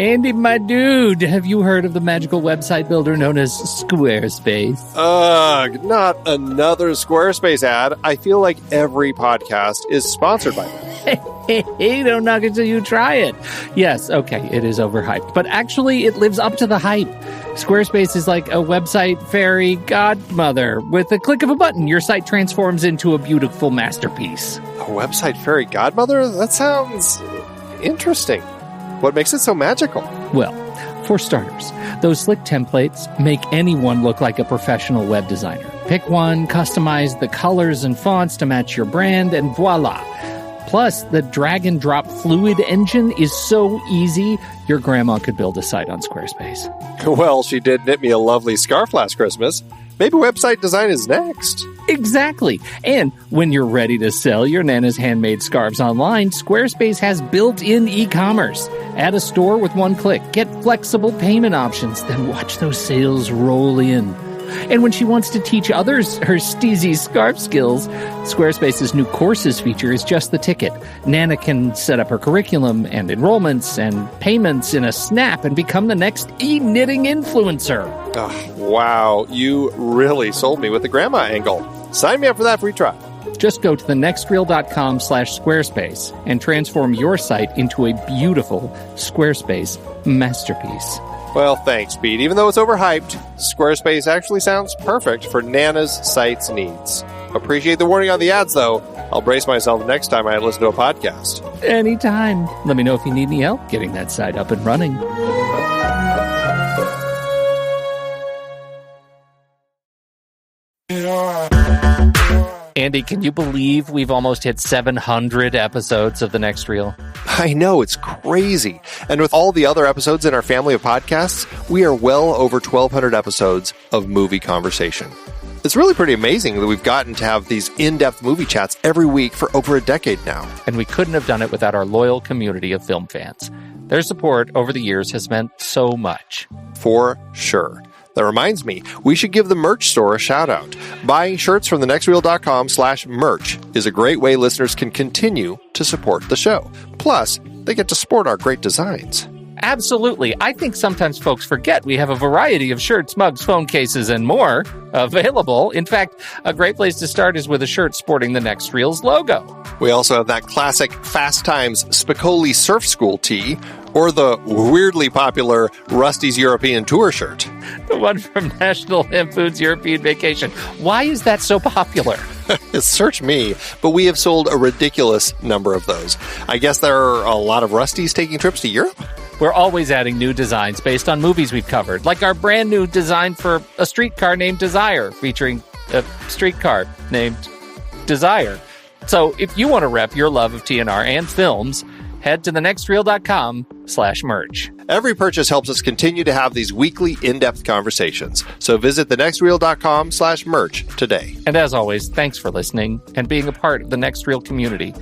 Andy, my dude, have you heard of the magical website builder known as Squarespace? Ugh, not another Squarespace ad. I feel like every podcast is sponsored by them. Hey, don't knock it till you try it. Yes, okay, it is overhyped, but actually it lives up to the hype. Squarespace is like a website fairy godmother. With a click of a button, your site transforms into a beautiful masterpiece. A website fairy godmother? That sounds interesting. What makes it so magical? Well, for starters, those slick templates make anyone look like a professional web designer. Pick one, customize the colors and fonts to match your brand, and voila. Plus, the drag-and-drop Fluid engine is so easy, your grandma could build a site on Squarespace. Well, she did knit me a lovely scarf last Christmas. Maybe website design is next. Exactly. And when you're ready to sell your Nana's handmade scarves online, Squarespace has built-in e-commerce. Add a store with one click. Get flexible payment options. Then watch those sales roll in. And when she wants to teach others her steezy scarf skills, Squarespace's new courses feature is just the ticket. Nana can set up her curriculum and enrollments and payments in a snap and become the next e-knitting influencer. Oh, wow, you really sold me with the grandma angle. Sign me up for that free trial. Just go to thenextreel.com/Squarespace and transform your site into a beautiful Squarespace masterpiece. Well, thanks, Pete. Even though it's overhyped, Squarespace actually sounds perfect for Nana's site's needs. Appreciate the warning on the ads, though. I'll brace myself next time I listen to a podcast. Anytime. Let me know if you need any help getting that site up and running. Andy, can you believe we've almost hit 700 episodes of The Next Reel? I know, it's crazy. And with all the other episodes in our family of podcasts, we are well over 1,200 episodes of movie conversation. It's really pretty amazing that we've gotten to have these in-depth movie chats every week for over a decade now. And we couldn't have done it without our loyal community of film fans. Their support over the years has meant so much. For sure. That reminds me, we should give the merch store a shout out. Buying shirts from thenextreel.com/merch is a great way listeners can continue to support the show. Plus, they get to sport our great designs. Absolutely. I think sometimes folks forget we have a variety of shirts, mugs, phone cases, and more available. In fact, a great place to start is with a shirt sporting the Next Reel's logo. We also have that classic Fast Times Spicoli Surf School tee, or the weirdly popular Rusty's European Tour shirt. The one from National Lampoon's European Vacation. Why is that so popular? Search me, but we have sold a ridiculous number of those. I guess there are a lot of Rustys taking trips to Europe? We're always adding new designs based on movies we've covered, like our brand new design for a streetcar named Desire, featuring a streetcar named Desire. So if you want to rep your love of TNR and films, head to thenextreel.com/merch. Every purchase helps us continue to have these weekly in-depth conversations. So visit thenextreel.com/merch today. And as always, thanks for listening and being a part of the Next Reel community.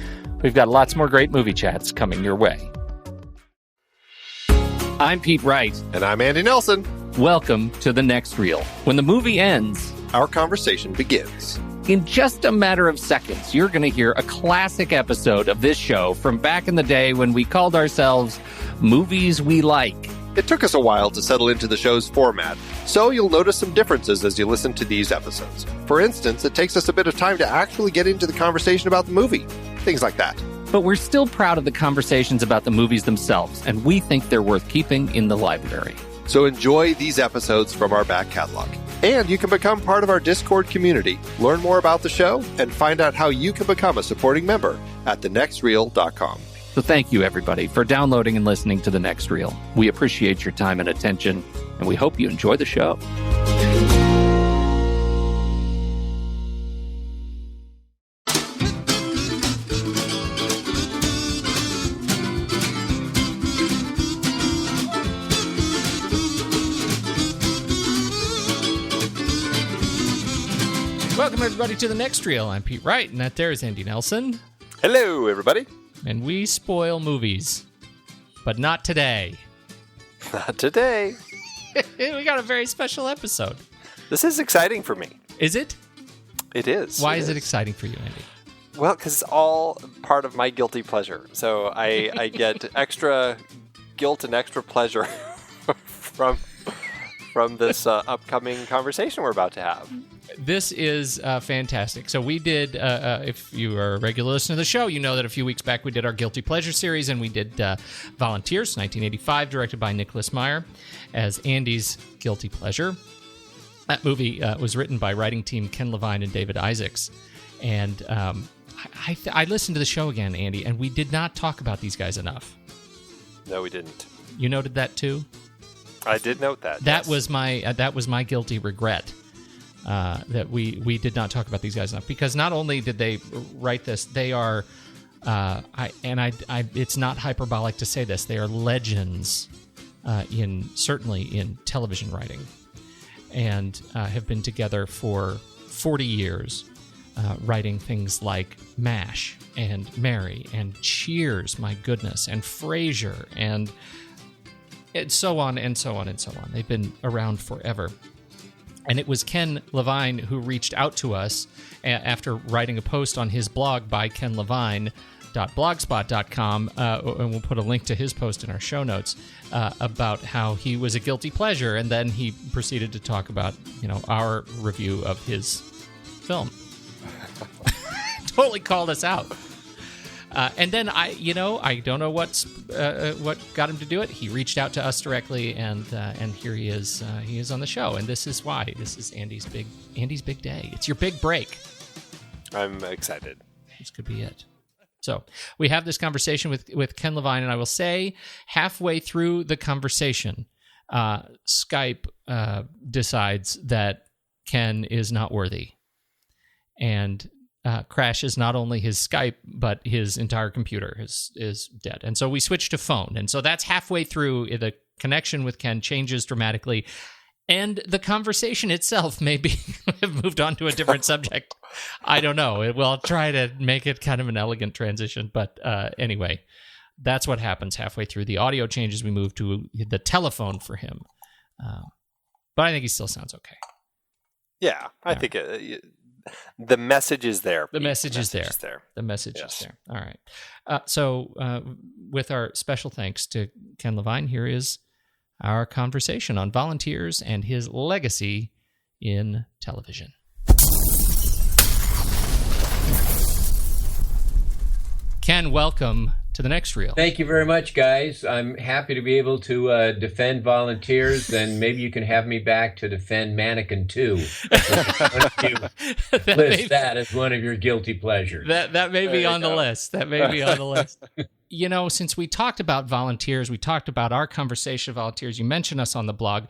We've got lots more great movie chats coming your way. I'm Pete Wright. And I'm Andy Nelson. Welcome to The Next Reel. When the movie ends, our conversation begins. In just a matter of seconds, you're going to hear a classic episode of this show from back in the day when we called ourselves Movies We Like. It took us a while to settle into the show's format, so you'll notice some differences as you listen to these episodes. For instance, it takes us a bit of time to actually get into the conversation about the movie. Things like that. But we're still proud of the conversations about the movies themselves, and we think they're worth keeping in the library. So enjoy these episodes from our back catalog. And you can become part of our Discord community, learn more about the show, and find out how you can become a supporting member at thenextreel.com. So thank you, everybody, for downloading and listening to The Next Reel. We appreciate your time and attention, and we hope you enjoy the show. Welcome, everybody, to The Next Reel. I'm Pete Wright, and that there is Andy Nelson. Hello, everybody. And we spoil movies, but not today. Not today. We got a very special episode. This is exciting for me. Is it? It is. Why is it exciting for you, Andy? Well, because it's all part of my guilty pleasure. So I get extra guilt and extra pleasure from this upcoming conversation we're about to have. This is fantastic. So we did, if you are a regular listener to the show, you know that a few weeks back we did our Guilty Pleasure series, and we did Volunteers, 1985, directed by Nicholas Meyer, as Andy's Guilty Pleasure. That movie was written by writing team Ken Levine and David Isaacs. And I listened to the show again, Andy, and we did not talk about these guys enough. No, we didn't. You noted that too? I did note that. That was my guilty regret. That we did not talk about these guys enough, because not only did they write this, they are, it's not hyperbolic to say this, they are legends certainly in television writing, and have been together for 40 years, writing things like MASH and Mary and Cheers, my goodness, and Frasier, and so on and so on and so on. They've been around forever. And it was Ken Levine who reached out to us after writing a post on his blog by kenlevine.blogspot.com, and we'll put a link to his post in our show notes, about how he was a guilty pleasure, and then he proceeded to talk about, our review of his film. Totally called us out. And then I don't know what got him to do it. He reached out to us directly, and here he is. He is on the show, and this is why. This is Andy's big day. It's your big break. I'm excited. This could be it. So we have this conversation with Ken Levine, and I will say, halfway through the conversation, Skype decides that Ken is not worthy, and crashes not only his Skype, but his entire computer is dead. And so we switch to phone. And so that's halfway through. The connection with Ken changes dramatically. And the conversation itself maybe have moved on to a different subject. I don't know. I'll try to make it kind of an elegant transition. But anyway, that's what happens halfway through. The audio changes. We move to the telephone for him. But I think he still sounds okay. Yeah, I think the message is there. The message is there. The message is there. All right. So with our special thanks to Ken Levine, here is our conversation on volunteers and his legacy in television. Ken, welcome to the next reel. Thank you very much, guys. I'm happy to be able to defend volunteers, and maybe you can have me back to defend Mannequin 2. That as one of your guilty pleasures. That may be on the list. That may be on the list. Since we talked about volunteers, we talked about our conversation of volunteers, you mentioned us on the blog.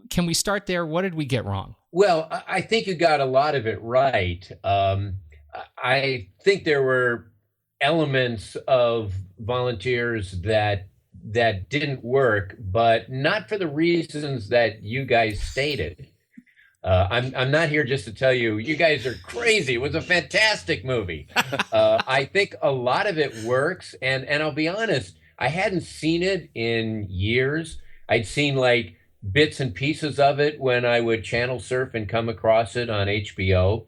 Can we start there? What did we get wrong? Well, I think you got a lot of it right. I think there were elements of volunteers that didn't work, but not for the reasons that you guys stated. I'm not here just to tell you guys are crazy. It was a fantastic movie. I think a lot of it works, and I'll be honest, I hadn't seen it in years. I'd seen like bits and pieces of it when I would channel surf and come across it on HBO.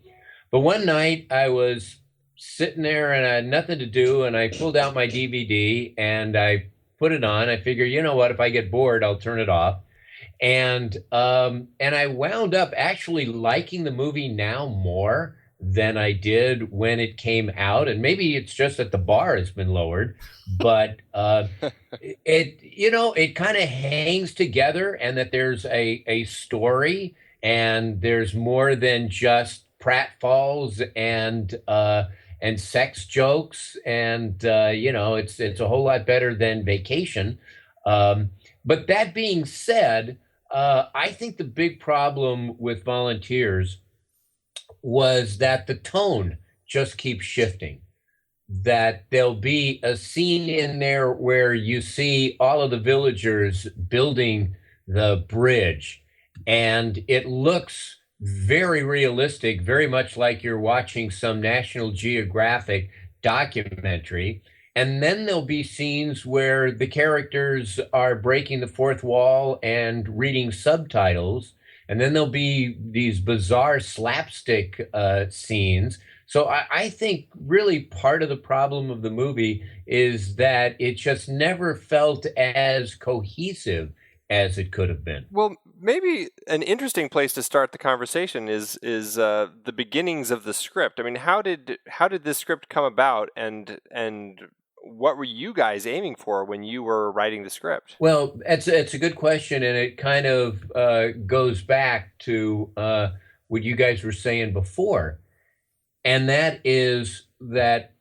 But one night I was sitting there and I had nothing to do, and I pulled out my DVD and I put it on. I figure, you know what, if I get bored, I'll turn it off. And I wound up actually liking the movie now more than I did when it came out. And maybe it's just that the bar has been lowered, but it kind of hangs together, and that there's a story, and there's more than just pratfalls and sex jokes, and it's a whole lot better than Vacation. But that being said, I think the big problem with Volunteers was that the tone just keeps shifting. That there'll be a scene in there where you see all of the villagers building the bridge, and it looks very realistic, very much like you're watching some National Geographic documentary. And then there'll be scenes where the characters are breaking the fourth wall and reading subtitles. And then there'll be these bizarre slapstick scenes. So I think really part of the problem of the movie is that it just never felt as cohesive as it could have been. Well, maybe an interesting place to start the conversation is the beginnings of the script. I mean, how did this script come about, and what were you guys aiming for when you were writing the script? Well, it's a good question, and it kind of goes back to what you guys were saying before, and that is that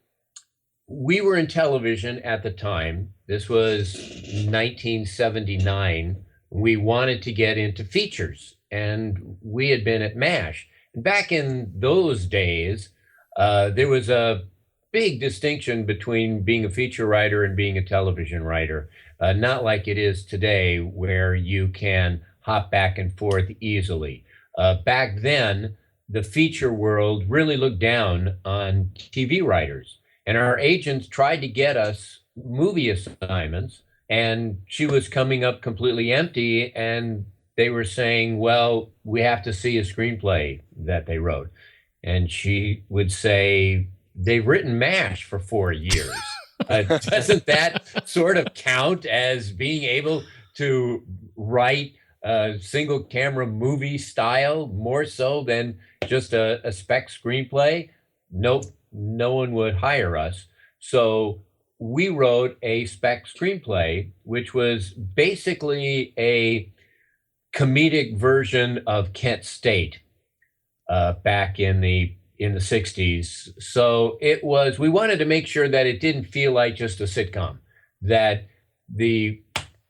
we were in television at the time. This was 1979. We wanted to get into features, and we had been at MASH. And back in those days, there was a big distinction between being a feature writer and being a television writer. Not like it is today, where you can hop back and forth easily. Back then, the feature world really looked down on TV writers, and our agents tried to get us movie assignments, and she was coming up completely empty, and they were saying, well, we have to see a screenplay that they wrote. And she would say, they've written MASH for 4 years. Doesn't that sort of count as being able to write a single camera movie style more so than just a spec screenplay? Nope, no one would hire us. So we wrote a spec screenplay, which was basically a comedic version of Kent State back in the 60s. So it was, we wanted to make sure that it didn't feel like just a sitcom, that the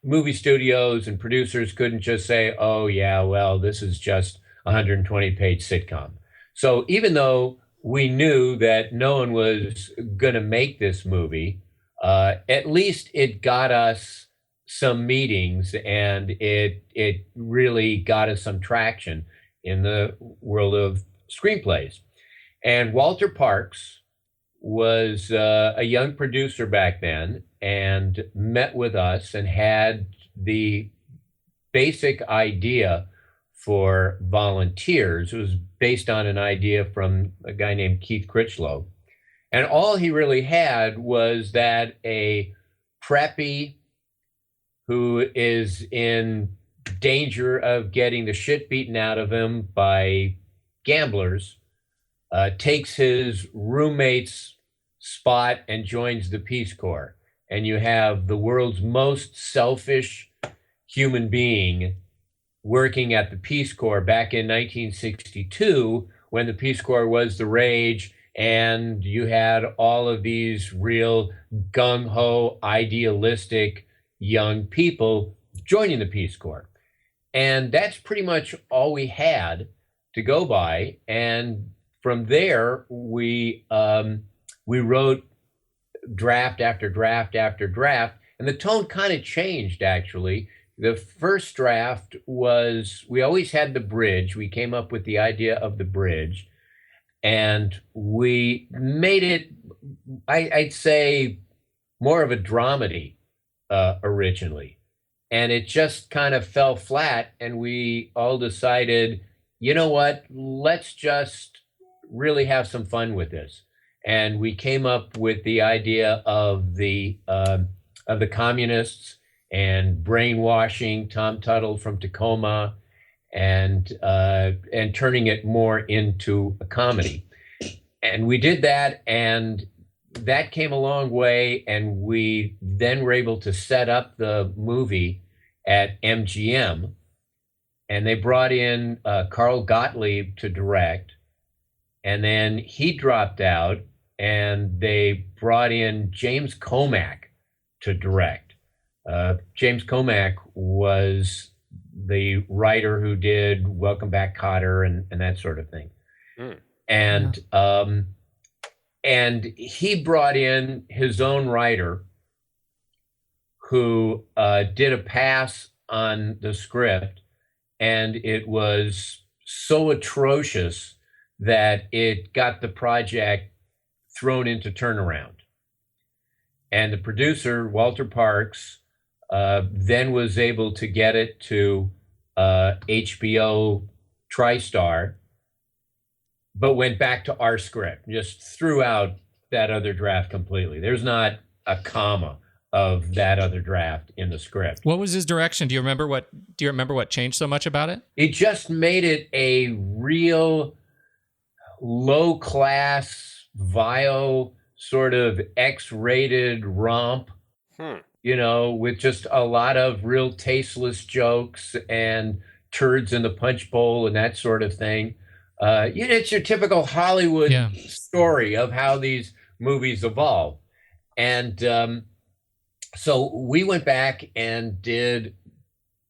movie studios and producers couldn't just say, oh yeah, well, this is just a 120-page sitcom. So even though we knew that no one was going to make this movie, at least it got us some meetings, and it really got us some traction in the world of screenplays. And Walter Parks was a young producer back then, and met with us and had the basic idea for Volunteers. It was based on an idea from a guy named Keith Critchlow. And all he really had was that a preppy who is in danger of getting the shit beaten out of him by gamblers takes his roommate's spot and joins the Peace Corps. And you have the world's most selfish human being working at the Peace Corps back in 1962, when the Peace Corps was the rage, and you had all of these real gung-ho, idealistic young people joining the Peace Corps. And that's pretty much all we had to go by. And from there, we wrote draft after draft after draft, and the tone kind of changed, actually. The first draft was, we always had the bridge. We came up with the idea of the bridge, and we made it, I'd say, more of a dramedy originally. And it just kind of fell flat, and we all decided, you know what, let's just really have some fun with this. And we came up with the idea of the communists and brainwashing Tom Tuttle from Tacoma, and turning it more into a comedy. And we did that, and that came a long way. And we then were able to set up the movie at MGM, and they brought in Carl Gottlieb to direct. And then he dropped out, and they brought in James Comack to direct. James Comack was the writer who did Welcome Back, Kotter, and that sort of thing. And he brought in his own writer who did a pass on the script, and it was so atrocious that it got the project thrown into turnaround. And the producer, Walter Parks, then was able to get it to HBO TriStar, but went back to our script, just threw out that other draft completely. There's not a comma of that other draft in the script. What was his direction? Do you remember what changed so much about it? It just made it a real low class, vile, sort of X-rated romp, with just a lot of real tasteless jokes and turds in the punch bowl and that sort of thing. It's your typical Hollywood story of how these movies evolve. And so we went back and did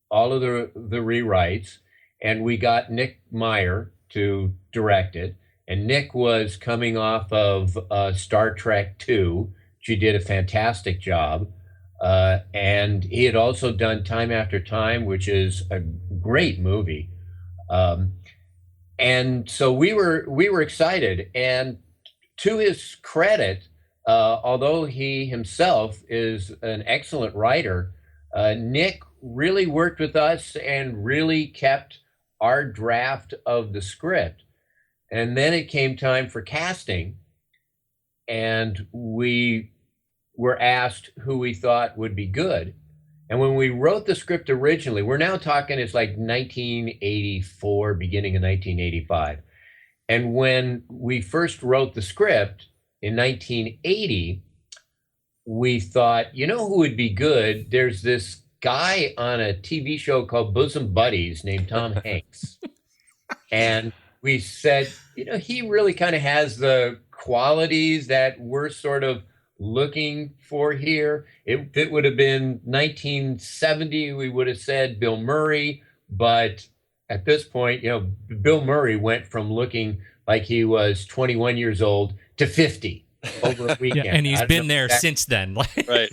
all of the rewrites, and we got Nick Meyer to direct it. And Nick was coming off of Star Trek II. She did a fantastic job. And he had also done Time After Time, which is a great movie. And so we were excited. And to his credit, although he himself is an excellent writer, Nick really worked with us and really kept our draft of the script. And then it came time for casting, and we were asked who we thought would be good. And when we wrote the script originally, we're now talking, it's like 1984, beginning of 1985. And when we first wrote the script in 1980, we thought, who would be good? There's this guy on a TV show called Bosom Buddies named Tom Hanks. And we said, he really kind of has the qualities that we're sort of looking for here. If it would have been 1970, we would have said Bill Murray. But at this point, Bill Murray went from looking like he was 21 years old to 50 over a weekend. And he's been there since then. Right.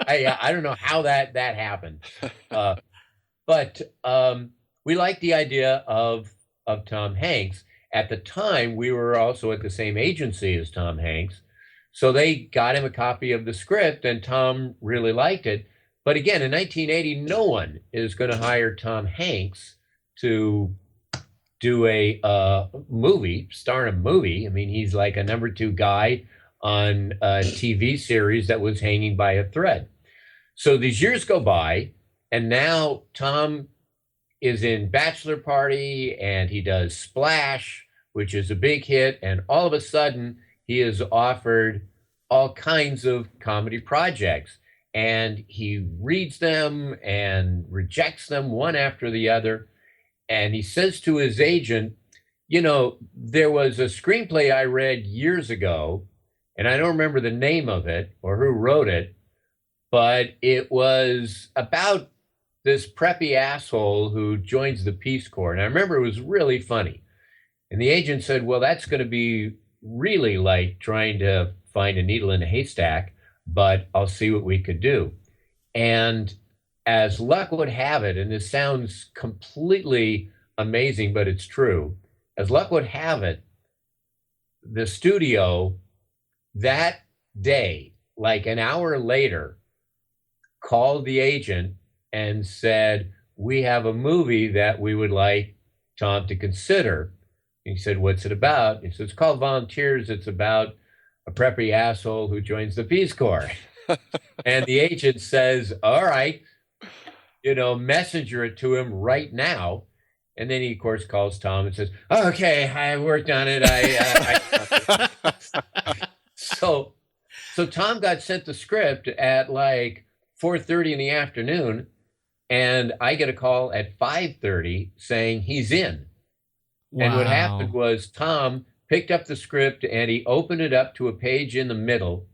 I don't know how that happened. But we liked the idea of Tom Hanks. At the time, we were also at the same agency as Tom Hanks. So they got him a copy of the script, and Tom really liked it. But again, in 1980, no one is going to hire Tom Hanks to do a movie, star in a movie. I mean, he's like a number 2 guy on a TV series that was hanging by a thread. So these years go by, and now Tom is in Bachelor Party, and he does Splash, which is a big hit. And all of a sudden, he is offered all kinds of comedy projects, and he reads them and rejects them one after the other. And he says to his agent, there was a screenplay I read years ago, and I don't remember the name of it or who wrote it, but it was about this preppy asshole who joins the Peace Corps. And I remember it was really funny. And the agent said, well, that's going to be really like trying to find a needle in a haystack, but I'll see what we could do. And as luck would have it, and this sounds completely amazing, but it's true. As luck would have it, the studio that day, like an hour later, called the agent and said, we have a movie that we would like Tom to consider. He said, what's it about? He said, it's called Volunteers. It's about a preppy asshole who joins the Peace Corps. And the agent says, all right, messenger it to him right now. And then he, of course, calls Tom and says, okay, I worked on it. So Tom got sent the script at like 4:30 in the afternoon. And I get a call at 5:30 saying he's in. Wow. And what happened was Tom picked up the script and he opened it up to a page in the middle,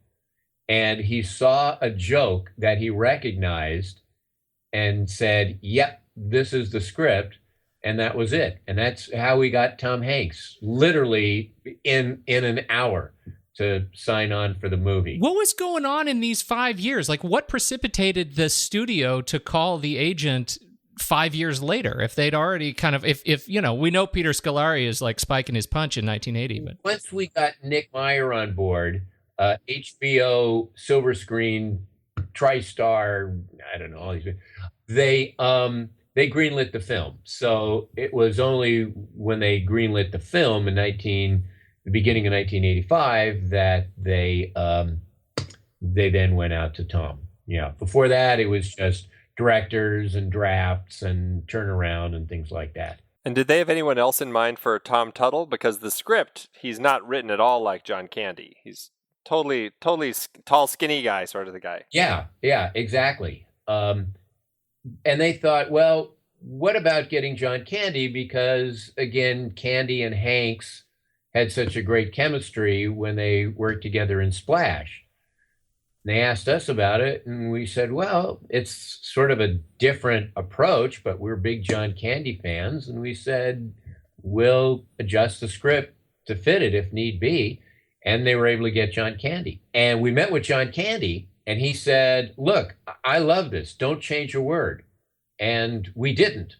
and he saw a joke that he recognized and said, yep, this is the script. And that was it. And that's how we got Tom Hanks, literally in an hour, to sign on for the movie. What was going on in these 5 years? Like, what precipitated the studio to call the agent 5 years later? If they'd already kind of, if we know Peter Scolari is like spiking his punch in 1980. But once we got Nick Meyer on board, HBO, Silver Screen, TriStar, I don't know, all these, they greenlit the film. So it was only when they greenlit the film in the beginning of 1985 that they then went out to Tom. Yeah. Before that, it was just directors and drafts and turnaround and things like that. And did they have anyone else in mind for Tom Tuttle? Because the script, he's not written at all like John Candy. He's totally tall, skinny guy, sort of the guy. Yeah, exactly. And they thought, well, what about getting John Candy? Because again, Candy and Hanks had such a great chemistry when they worked together in Splash. They asked us about it, and we said, well, it's sort of a different approach, but we're big John Candy fans. And we said, we'll adjust the script to fit it if need be. And they were able to get John Candy. And we met with John Candy, and he said, look, I love this. Don't change a word. And we didn't.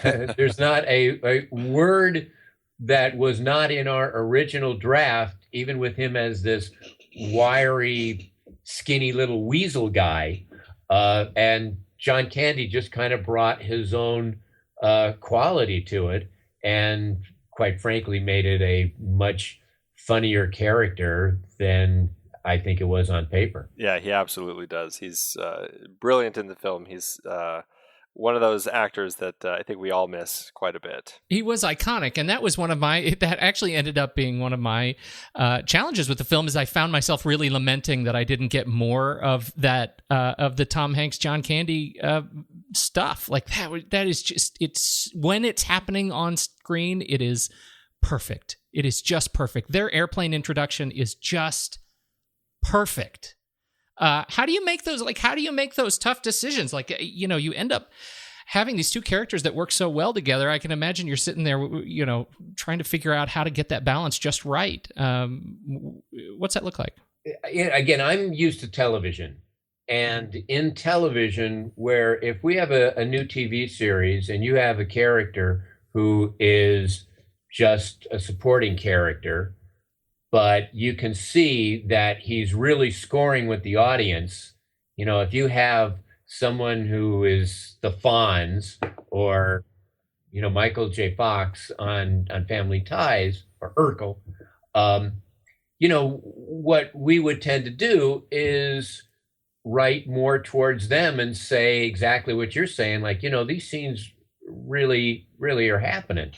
There's not a word that was not in our original draft, even with him as this wiry, skinny little weasel guy. And John Candy just kind of brought his own quality to it, and quite frankly made it a much funnier character than I think it was on paper. Yeah, he absolutely does. He's brilliant in the film. He's one of those actors that I think we all miss quite a bit. He was iconic, and that was that actually ended up being one of my challenges with the film, is I found myself really lamenting that I didn't get more of that, of the Tom Hanks, John Candy stuff. Like that is just, it's, when it's happening on screen, it is perfect. It is just perfect. Their airplane introduction is just perfect. How do you make those tough decisions? Like, you end up having these two characters that work so well together. I can imagine you're sitting there, trying to figure out how to get that balance just right. What's that look like? Again, I'm used to television. And in television, where if we have a new TV series and you have a character who is just a supporting character, but you can see that he's really scoring with the audience. If you have someone who is the Fonz or, Michael J. Fox on Family Ties, or Urkel, what we would tend to do is write more towards them and say exactly what you're saying. Like, these scenes really, really are happening.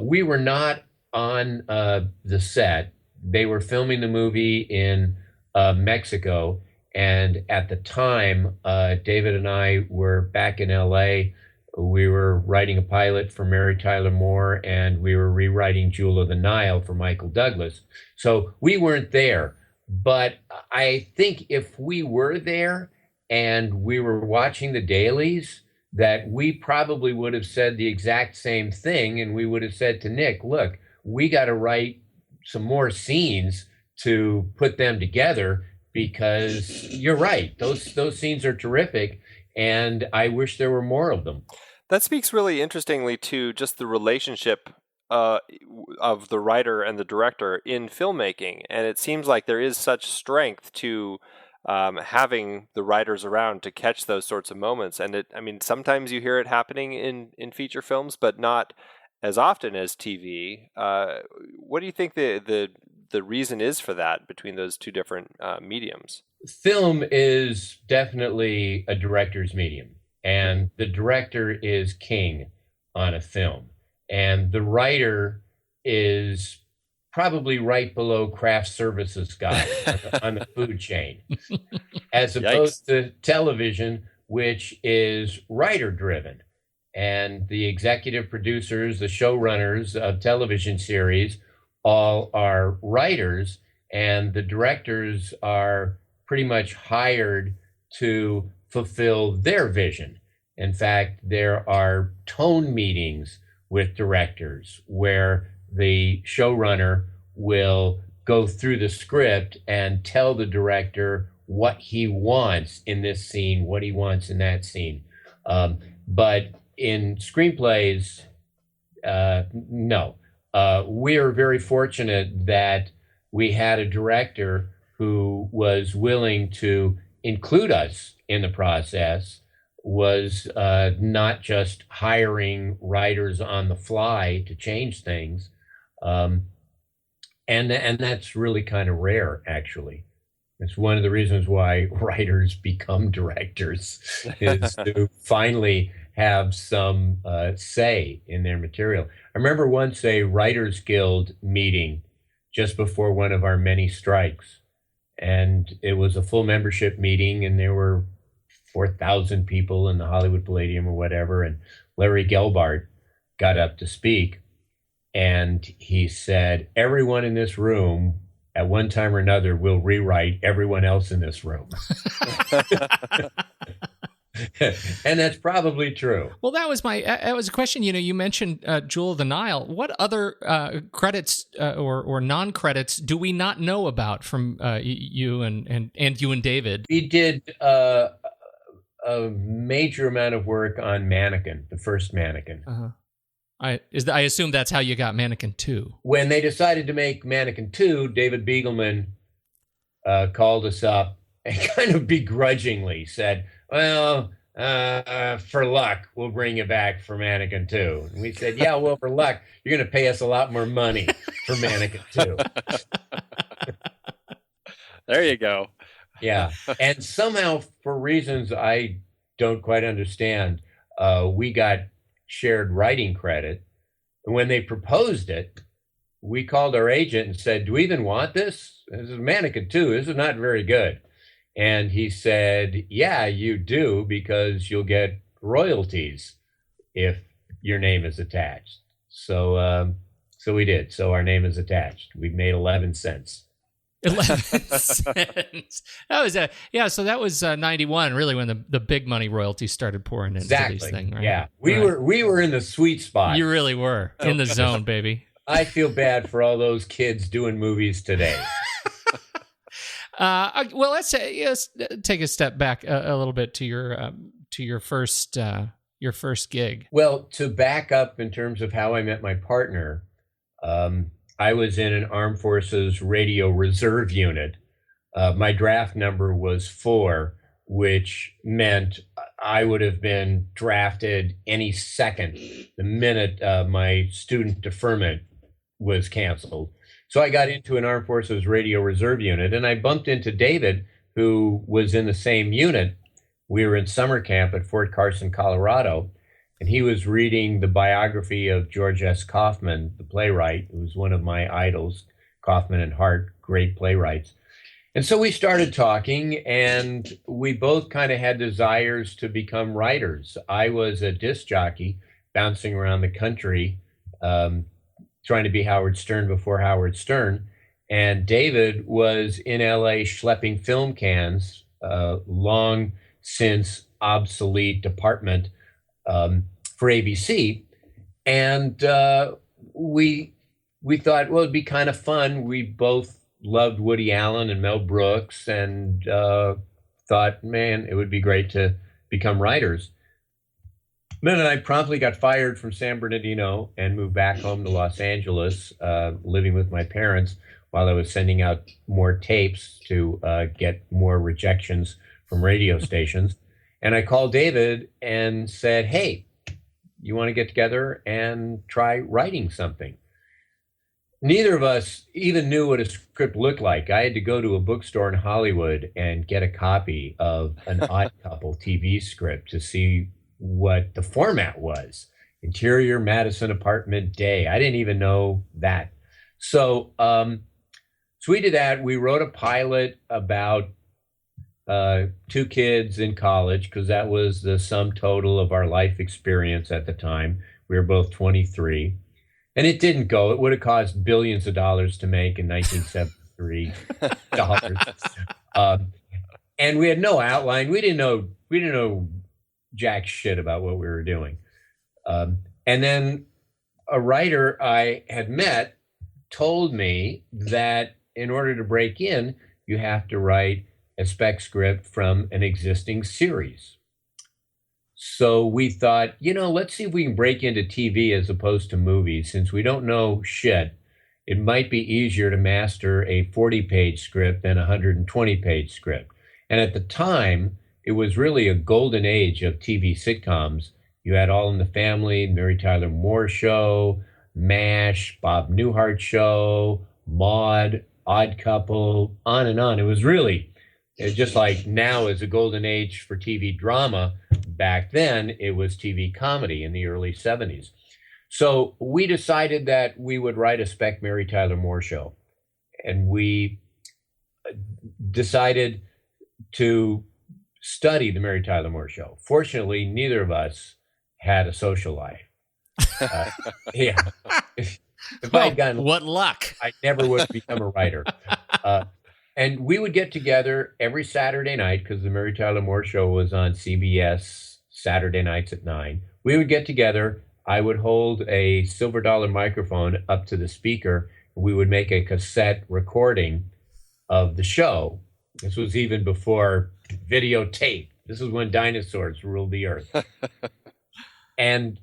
We were not on the set. They were filming the movie in Mexico. And at the time, David and I were back in LA. We were writing a pilot for Mary Tyler Moore, and we were rewriting Jewel of the Nile for Michael Douglas. So we weren't there. But I think if we were there and we were watching the dailies, that we probably would have said the exact same thing. And we would have said to Nick, look, we got to write some more scenes to put them together, because you're right. Those scenes are terrific, and I wish there were more of them. That speaks really interestingly to just the relationship of the writer and the director in filmmaking. And it seems like there is such strength to having the writers around to catch those sorts of moments. And sometimes you hear it happening in feature films, but not as often as TV. What do you think the reason is for that between those two different mediums? Film is definitely a director's medium, and the director is king on a film, and the writer is probably right below craft services guy on the food chain, as opposed to television, which is writer driven. And the executive producers, the showrunners of television series, all are writers, and the directors are pretty much hired to fulfill their vision. In fact, there are tone meetings with directors where the showrunner will go through the script and tell the director what he wants in this scene, what he wants in that scene. But in screenplays, no. We are very fortunate that we had a director who was willing to include us in the process was not just hiring writers on the fly to change things. And that's really kind of rare, actually. It's one of the reasons why writers become directors is to finally have some say in their material. I remember once a Writers Guild meeting just before one of our many strikes. And it was a full membership meeting, and there were 4,000 people in the Hollywood Palladium or whatever. And Larry Gelbart got up to speak. And he said, everyone in this room at one time or another will rewrite everyone else in this room. And that's probably true. Well, that was a question. You mentioned Jewel of the Nile. What other credits or non-credits do we not know about from you and you and David? We did a major amount of work on Mannequin, the first Mannequin. Uh-huh. I assume that's how you got Mannequin 2. When they decided to make Mannequin 2, David Beagleman called us up and kind of begrudgingly said, well, for luck, we'll bring you back for Mannequin 2. And we said, yeah, well, for luck, you're going to pay us a lot more money for Mannequin 2. There you go. Yeah. And somehow, for reasons I don't quite understand, we got shared writing credit. And when they proposed it, we called our agent and said, do we even want this? This is Mannequin 2. This is not very good. And he said, yeah, you do, because you'll get royalties if your name is attached. So we did. So our name is attached. We made 11 cents. 11 cents. That was so that was 91, really, when the big money royalties started pouring into these things, right? Yeah. We were in the sweet spot. You really were in the zone, baby. I feel bad for all those kids doing movies today. Well, let's take a step back a little bit to your first gig. Well, to back up in terms of how I met my partner, I was in an Armed Forces Radio Reserve Unit. My draft number was 4, which meant I would have been drafted any second the minute my student deferment was canceled. So I got into an Armed Forces Radio Reserve Unit, and I bumped into David, who was in the same unit. We were in summer camp at Fort Carson, Colorado, and he was reading the biography of George S. Kaufman, the playwright, who was one of my idols, Kaufman and Hart, great playwrights. And so we started talking, and we both kind of had desires to become writers. I was a disc jockey bouncing around the country, trying to be Howard Stern before Howard Stern. And David was in LA schlepping film cans, long since obsolete department, for ABC. And we thought, well, it'd be kind of fun. We both loved Woody Allen and Mel Brooks, and thought, man, it would be great to become writers. Then I promptly got fired from San Bernardino and moved back home to Los Angeles, living with my parents while I was sending out more tapes to get more rejections from radio stations. And I called David and said, hey, you want to get together and try writing something? Neither of us even knew what a script looked like. I had to go to a bookstore in Hollywood and get a copy of an Odd Couple TV script to see what the format was. Interior Madison apartment day. I didn't even know that. So we did that. We wrote a pilot about 2 kids in college, because that was the sum total of our life experience at the time. We were both 23. And it didn't go. It would have cost billions of dollars to make in 1973 dollars. And we had no outline. We didn't know jack shit about what we were doing. And then a writer I had met told me that in order to break in, you have to write a spec script from an existing series. So we thought, let's see if we can break into TV as opposed to movies. Since we don't know shit, it might be easier to master a 40-page script than a 120-page script. And at the time, it was really a golden age of TV sitcoms. You had All in the Family, Mary Tyler Moore Show, MASH, Bob Newhart Show, Maude, Odd Couple, on and on. It was really just like now is a golden age for TV drama. Back then, it was TV comedy in the early 70s. So we decided that we would write a spec Mary Tyler Moore Show. And we decided to study the Mary Tyler Moore Show. Fortunately, neither of us had a social life. Yeah. If I had gotten what luck. I never would become a writer. And we would get together every Saturday night because the Mary Tyler Moore Show was on CBS Saturday nights at 9. We would get together. I would hold a silver dollar microphone up to the speaker. We would make a cassette recording of the show. This was even before videotape. This is when dinosaurs ruled the earth. And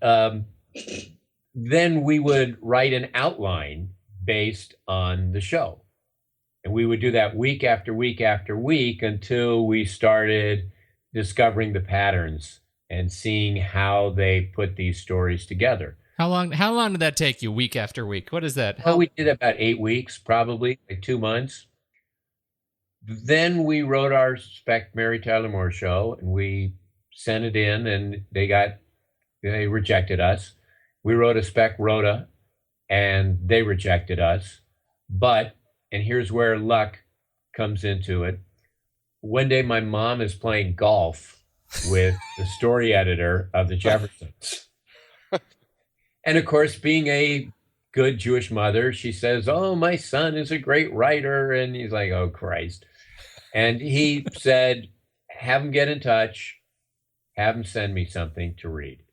then we would write an outline based on the show. And we would do that week after week after week until we started discovering the patterns and seeing how they put these stories together. How long did that take you, week after week? What is that? Well, we did about 8 weeks, probably, like 2 months. Then we wrote our spec Mary Tyler Moore Show, and we sent it in, and they rejected us. We wrote a spec Rhoda, and they rejected us. But, and here's where luck comes into it. One day my mom is playing golf with the story editor of the Jeffersons. And of course, being a good Jewish mother, she says, "Oh, my son is a great writer." And he's like, "Oh, Christ." And he said, "Have him get in touch. Have him send me something to read."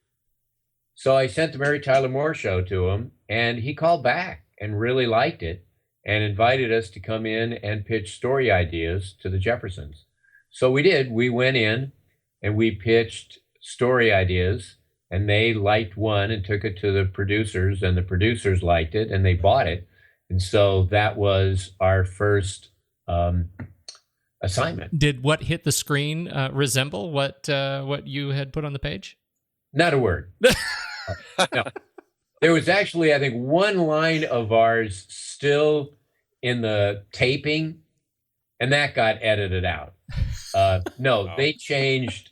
So I sent the Mary Tyler Moore Show to him, and he called back and really liked it and invited us to come in and pitch story ideas to the Jeffersons. So we did. We went in and we pitched story ideas, and they liked one and took it to the producers, and the producers liked it and they bought it. And so that was our first assignment. Did what hit the screen resemble what you had put on the page? Not a word. No. There was actually, I think, one line of ours still in the taping, and that got edited out. No, they changed,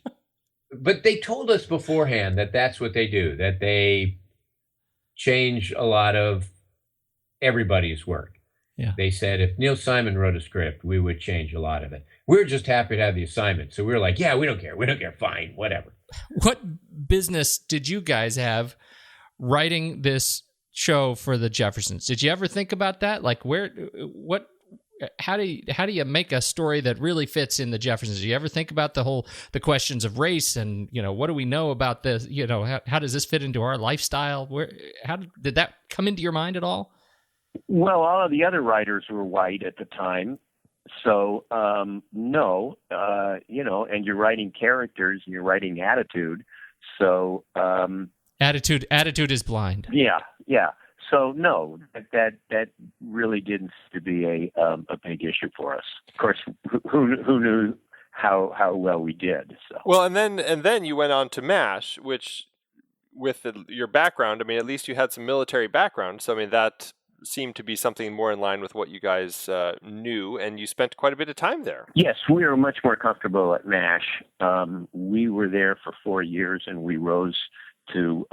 but they told us beforehand that that's what they do, that they change a lot of everybody's work. Yeah. They said if Neil Simon wrote a script, we would change a lot of it. We were just happy to have the assignment. So we were like, yeah, we don't care. We don't care. Fine, whatever. What business did you guys have writing this show for the Jeffersons? Did you ever think about that? Like, how do you make a story that really fits in the Jeffersons? Do you ever think about the questions of race and, what do we know about this? How does this fit into our lifestyle? How did that come into your mind at all? Well, all of the other writers were white at the time. So, no, and you're writing characters and you're writing attitude. So, attitude is blind. Yeah. So no, that really didn't seem to be a big issue for us. Of course, who knew how well we did? So well, and then you went on to MASH, which with your background, I mean, at least you had some military background. So I mean, that seemed to be something more in line with what you guys knew, and you spent quite a bit of time there. Yes, we were much more comfortable at MASH. We were there for 4 years, and we rose to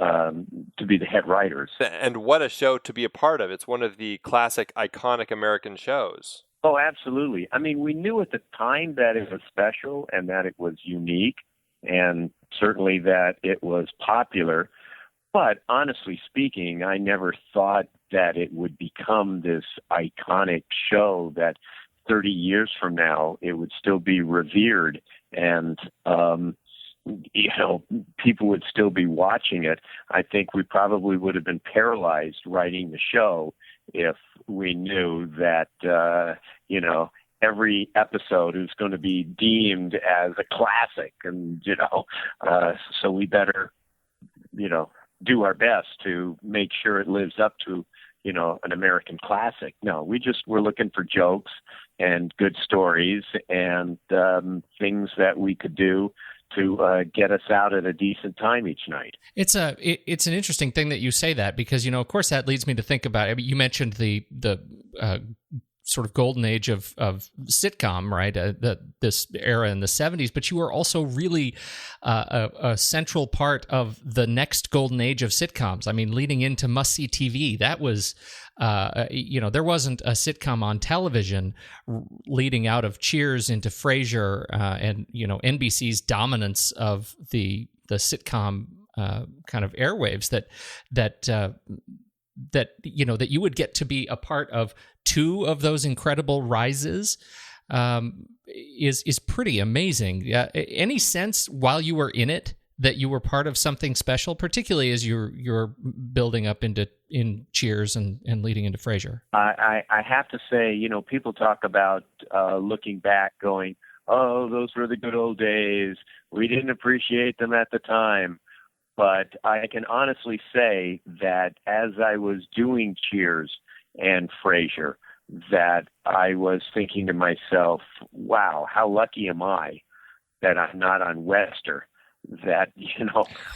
be the head writers. And what a show to be a part of. It's one of the classic, iconic American shows. Oh, absolutely. I mean, we knew at the time that it was special and that it was unique and certainly that it was popular. But honestly speaking, I never thought that it would become this iconic show that 30 years from now it would still be revered and people would still be watching it. I think we probably would have been paralyzed writing the show if we knew that, every episode is going to be deemed as a classic. And, so we better, do our best to make sure it lives up to, an American classic. No, we just were looking for jokes and good stories and things that we could do to get us out at a decent time each night. It's an interesting thing that you say that, because of course that leads me to think about. I mean, you mentioned the sort of golden age of sitcom, right? This era in the 70s, but you were also really a central part of the next golden age of sitcoms. I mean, leading into must-see TV, that was, there wasn't a sitcom on television leading out of Cheers into Frasier, and NBC's dominance of the sitcom kind of airwaves that you would get to be a part of two of those incredible rises is pretty amazing. Any sense while you were in it that you were part of something special, particularly as you're building up in Cheers and leading into Frasier? I have to say, people talk about looking back going, oh, those were the good old days. We didn't appreciate them at the time. But I can honestly say that as I was doing Cheers and Frasier, that I was thinking to myself, wow, how lucky am I that I'm not on Wester, that,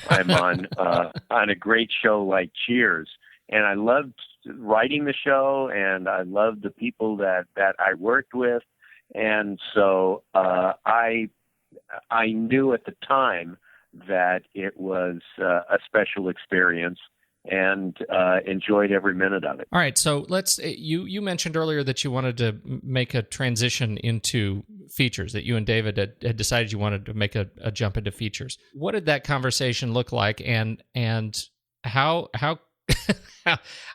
I'm on a great show like Cheers. And I loved writing the show, and I loved the people that I worked with. And so I knew at the time that it was a special experience, and enjoyed every minute of it. All right, so you mentioned earlier that you wanted to make a transition into features, that you and David had decided you wanted to make a jump into features. What did that conversation look like, and how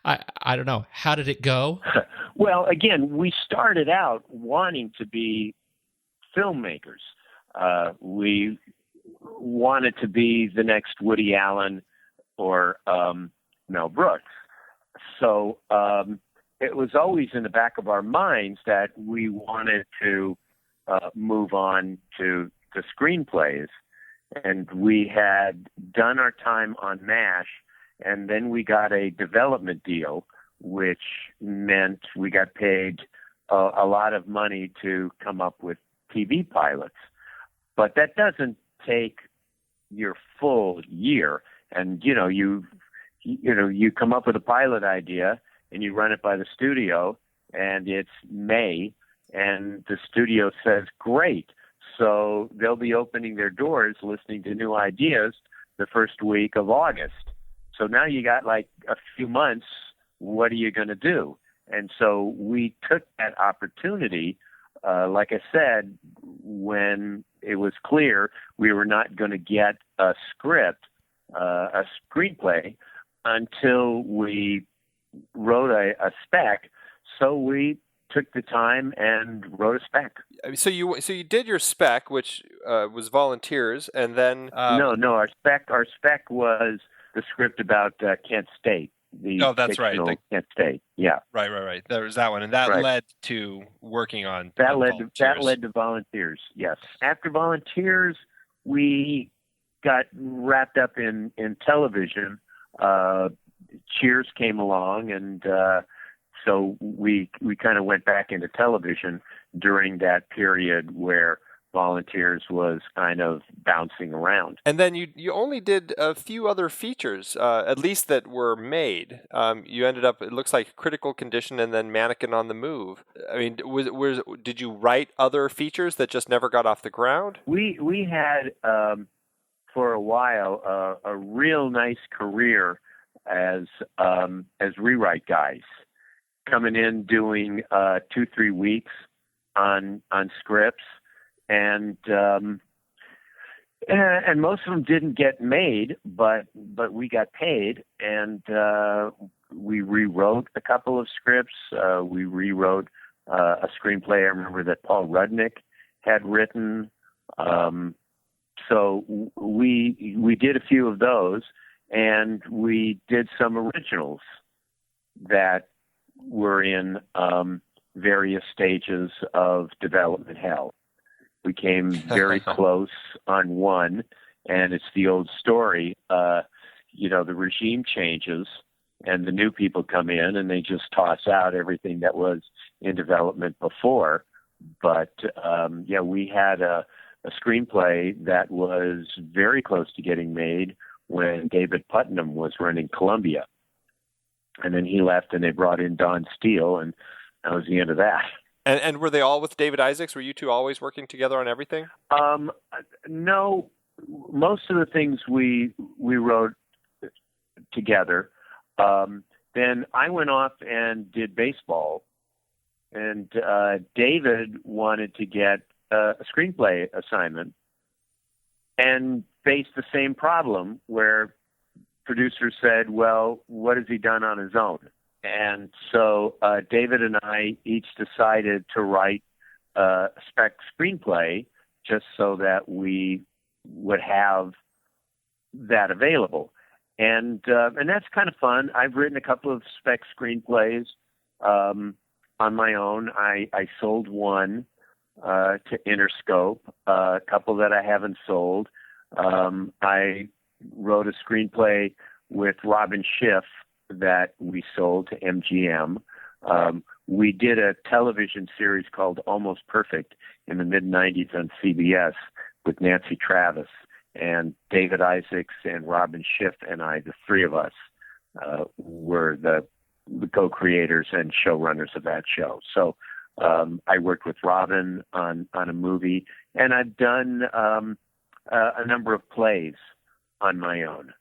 I don't know, how did it go? Well, again, we started out wanting to be filmmakers. We wanted to be the next Woody Allen or Mel Brooks. So it was always in the back of our minds that we wanted to move on to screenplays. And we had done our time on MASH, and then we got a development deal, which meant we got paid a lot of money to come up with TV pilots. But that doesn't take your full year. And, you come up with a pilot idea and you run it by the studio, and it's May, and the studio says, great. So they'll be opening their doors, listening to new ideas the first week of August. So now you got like a few months. What are you going to do? And so we took that opportunity, like I said, when it was clear we were not going to get a script, a screenplay, until we wrote a spec. So we took the time and wrote a spec. So you did your spec, which was Volunteers, and then No, our spec was the script about Kent State. That's right. Kent State. Yeah. Right. There was that one, and that led to working on that led to Volunteers. Yes. After Volunteers, we got wrapped up in television. Cheers came along, and so we kind of went back into television during that period where Volunteers was kind of bouncing around. And then you only did a few other features, at least that were made. You ended up, it looks like, Critical Condition and then Mannequin on the Move. I mean, did you write other features that just never got off the ground? We had, for a while, a real nice career as rewrite guys, coming in doing 2-3 weeks on scripts. And most of them didn't get made, but we got paid, and we rewrote a couple of scripts. We rewrote a screenplay I remember that Paul Rudnick had written. So we did a few of those, and we did some originals that were in various stages of development hell. We came very close on one, and it's the old story. The regime changes, and the new people come in and they just toss out everything that was in development before. But we had a screenplay that was very close to getting made when David Putnam was running Columbia. And then he left and they brought in Don Steele, and that was the end of that. And were they all with David Isaacs? Were you two always working together on everything? No, most of the things we wrote together. Then I went off and did baseball, and David wanted to get a screenplay assignment and faced the same problem where producers said, well, what has he done on his own? And so David and I each decided to write a spec screenplay just so that we would have that available. And that's kind of fun. I've written a couple of spec screenplays on my own. I sold one to Interscope, a couple that I haven't sold. I wrote a screenplay with Robin Schiff that we sold to MGM. We did a television series called Almost Perfect in the mid-'90s on CBS with Nancy Travis, and David Isaacs and Robin Schiff and I, the three of us, were the co-creators and showrunners of that show. So I worked with Robin on a movie, and I've done a number of plays on my own.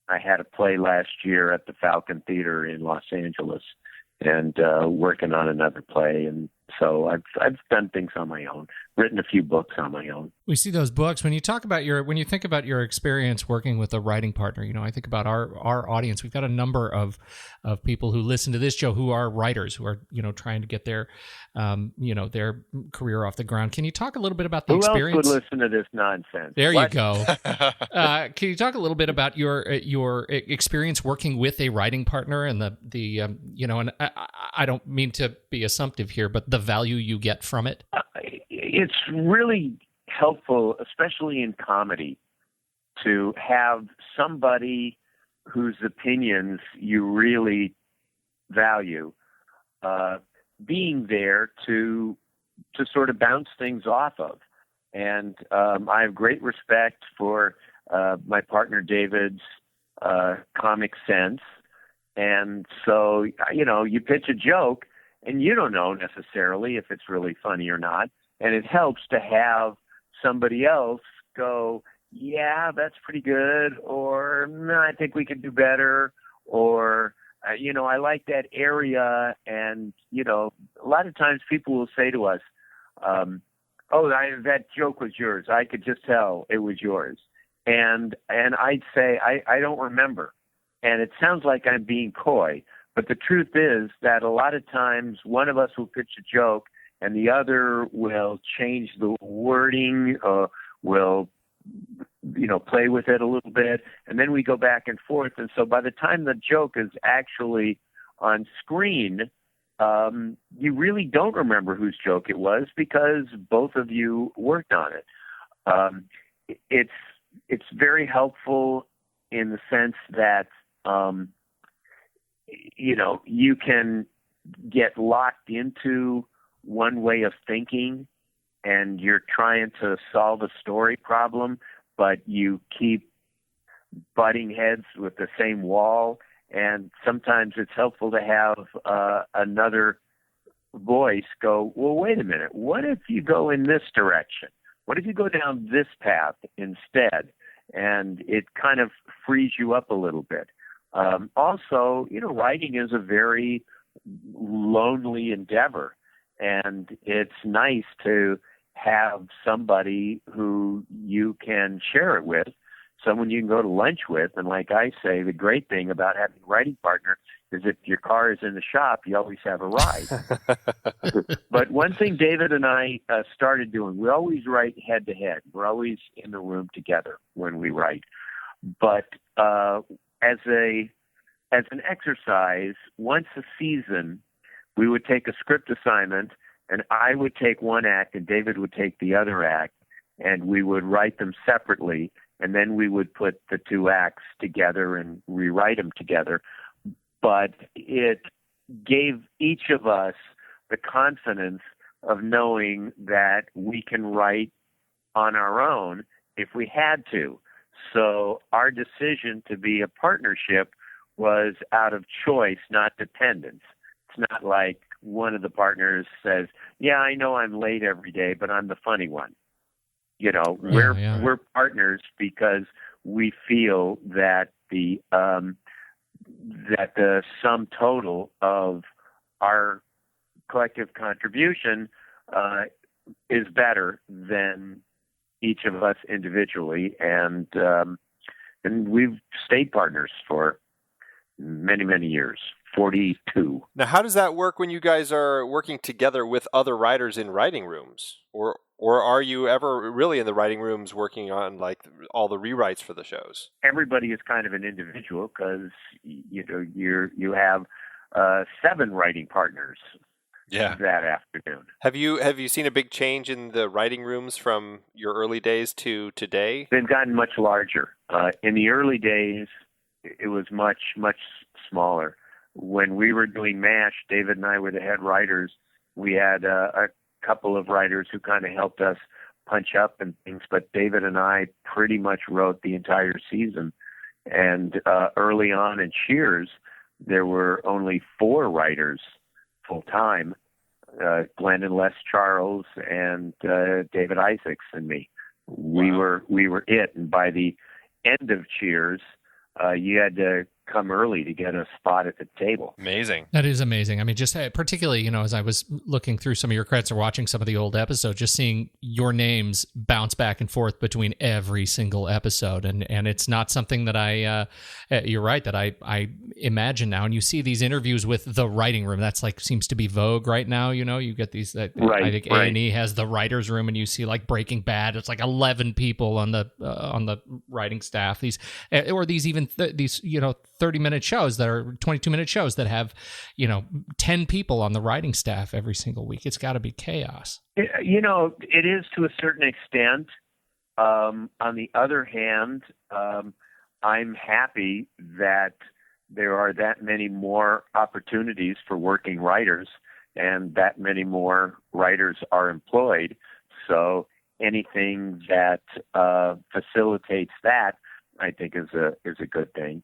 I had a play last year at the Falcon Theater in Los Angeles, and working on another play. And so I've done things on my own, written a few books on my own. We see those books. When you think about your experience working with a writing partner, I think about our audience. We've got a number of people who listen to this show who are writers, who are, trying to get their career off the ground. Can you talk a little bit about the experience? Who else would listen to this nonsense? There you go. Can you talk a little bit about your experience working with a writing partner and and I don't mean to be assumptive here, but the value you get from it? It's really helpful, especially in comedy, to have somebody whose opinions you really value being there to sort of bounce things off of. And I have great respect for my partner David's comic sense. And so, you pitch a joke and you don't know necessarily if it's really funny or not. And it helps to have somebody else go, yeah, that's pretty good, or no, I think we could do better, or, I like that area. And, a lot of times people will say to us, that joke was yours. I could just tell it was yours. And I'd say, I don't remember. And it sounds like I'm being coy, but the truth is that a lot of times one of us will pitch a joke and the other will change the wording, will, play with it a little bit, and then we go back and forth. And so by the time the joke is actually on screen, you really don't remember whose joke it was because both of you worked on it. It's very helpful in the sense that, you can get locked into one way of thinking and you're trying to solve a story problem, but you keep butting heads with the same wall. And sometimes it's helpful to have another voice go, well, wait a minute. What if you go in this direction? What if you go down this path instead? And it kind of frees you up a little bit. Also, writing is a very lonely endeavor, and it's nice to have somebody who you can share it with, someone you can go to lunch with. And like I say, the great thing about having a writing partner is if your car is in the shop, you always have a ride. But one thing David and I started doing, we always write head to head. We're always in the room together when we write. But as an exercise, once a season, we would take a script assignment, and I would take one act and David would take the other act, and we would write them separately, and then we would put the two acts together and rewrite them together. but it gave each of us the confidence of knowing that we can write on our own if we had to. So our decision to be a partnership was out of choice, not dependence. It's not like one of the partners says, yeah, I know I'm late every day, but I'm the funny one. We're partners because we feel that the sum total of our collective contribution is better than each of us individually, and we've stayed partners for many, many years. 42. Now, how does that work when you guys are working together with other writers in writing rooms, or are you ever really in the writing rooms working on like all the rewrites for the shows? Everybody is kind of an individual because you have 7 writing partners. Yeah. That afternoon. Have you seen a big change in the writing rooms from your early days to today? They've gotten much larger. In the early days, it was much, much smaller. When we were doing MASH, David and I were the head writers. We had a couple of writers who kind of helped us punch up and things, but David and I pretty much wrote the entire season. And early on in Cheers, there were only 4 writers full-time, Glenn and Les Charles and David Isaacs and me. We were it. And by the end of Cheers, you had to come early to get a spot at the table. Amazing. That is amazing. I mean, just particularly, as I was looking through some of your credits or watching some of the old episodes, just seeing your names bounce back and forth between every single episode. And it's not something that you're right, that I imagine now. And you see these interviews with the writing room. That's like, seems to be vogue right now. You get these, right, I think A&E has the writer's room, and you see like Breaking Bad. It's like 11 people on the writing staff. These 30-minute shows that are 22-minute shows that have 10 people on the writing staff every single week. It's got to be chaos. It is to a certain extent. On the other hand, I'm happy that there are that many more opportunities for working writers, and that many more writers are employed. So anything that facilitates that, I think, is a good thing.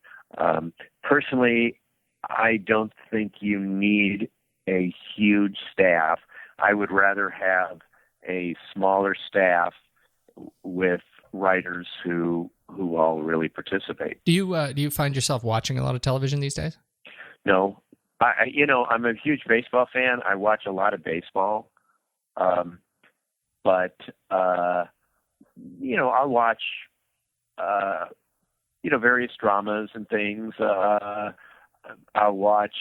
Personally, I don't think you need a huge staff. I would rather have a smaller staff with writers who all really participate. Do you find yourself watching a lot of television these days? No, I'm a huge baseball fan. I watch a lot of baseball, but I'll watch various dramas and things. I'll watch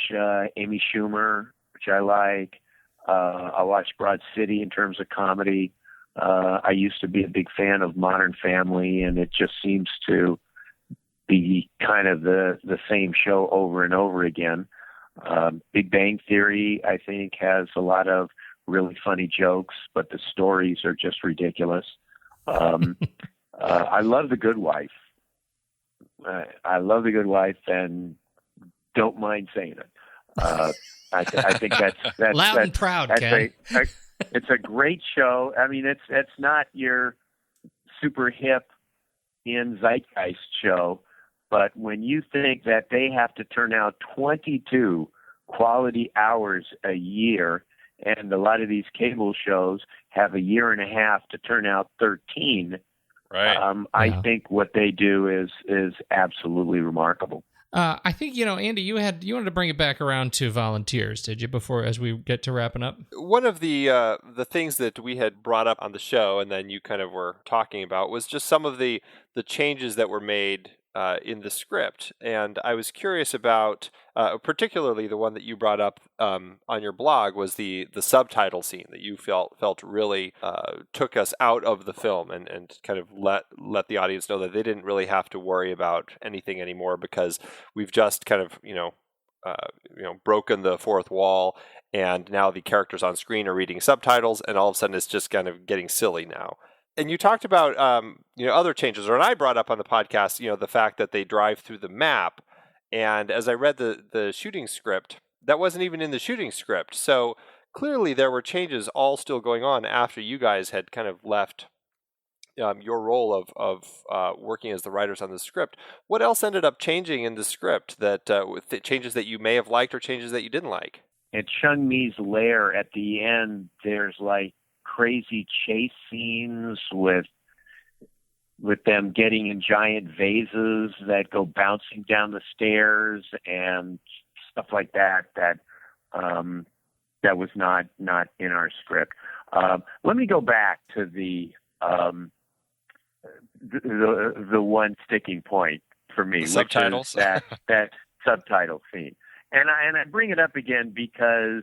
Amy Schumer, which I like. I'll watch Broad City in terms of comedy. I used to be a big fan of Modern Family, and it just seems to be kind of the same show over and over again. Big Bang Theory, I think, has a lot of really funny jokes, but the stories are just ridiculous. I love The Good Wife. I love The Good Wife and don't mind saying it. I think that's loud and proud, Ken. It's a great show. I mean, it's not your super hip in zeitgeist show, but when you think that they have to turn out 22 quality hours a year, and a lot of these cable shows have a year and a half to turn out 13. Right. I think what they do is absolutely remarkable. I think, Andy, you wanted to bring it back around to volunteers, did you, before, as we get to wrapping up? One of the things that we had brought up on the show, and then you kind of were talking about, was just some of the changes that were made in the script. And I was curious about, particularly the one that you brought up on your blog, was the subtitle scene that you felt really took us out of the film and kind of let the audience know that they didn't really have to worry about anything anymore, because we've just kind of broken the fourth wall, and now the characters on screen are reading subtitles, and all of a sudden it's just kind of getting silly now. And you talked about other changes, and I brought up on the podcast the fact that they drive through the map, And as I read the shooting script, that wasn't even in the shooting script. So clearly there were changes all still going on after you guys had kind of left your role of working as the writers on the script. What else ended up changing in the script that with the changes that you may have liked or changes that you didn't like? At Chung Mi's lair at the end, there's like crazy chase scenes with them getting in giant vases that go bouncing down the stairs and stuff like that. That was not in our script. Let me go back to the one sticking point for me, the subtitles. Which is that subtitle scene. And I bring it up again because,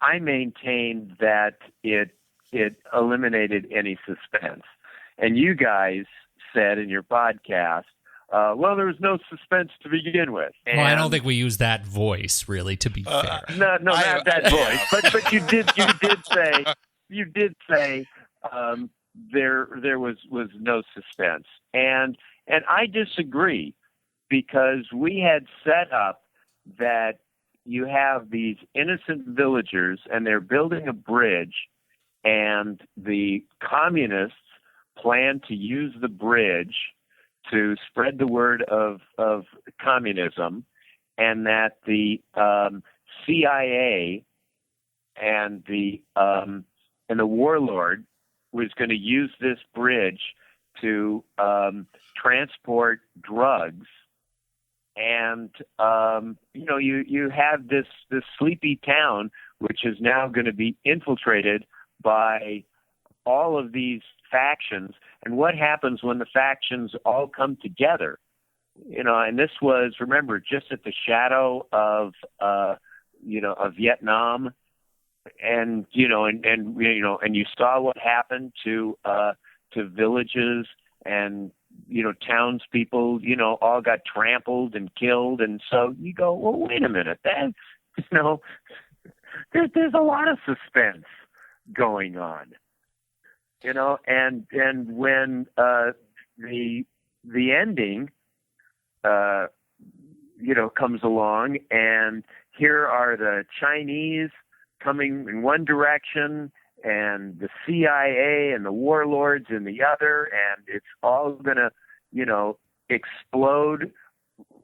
I maintain that it eliminated any suspense. And you guys said in your podcast, well, there was no suspense to begin with. And well, I don't think we use that voice, really, to be fair. No, not that voice. But you did say there was no suspense. And I disagree, because we had set up that you have these innocent villagers and they're building a bridge, and the communists plan to use the bridge to spread the word of communism, and that the CIA and the warlord was going to use this bridge to transport drugs. And you have this sleepy town, which is now going to be infiltrated by all of these factions. And what happens when the factions all come together? And this was, remember, just at the shadow of Vietnam, and you saw what happened to villages, and townspeople, all got trampled and killed. And so you go, well, wait a minute, there's a lot of suspense going on, and when the ending, comes along, and here are the Chinese coming in one direction, and the CIA and the warlords in the other, and it's all going to, explode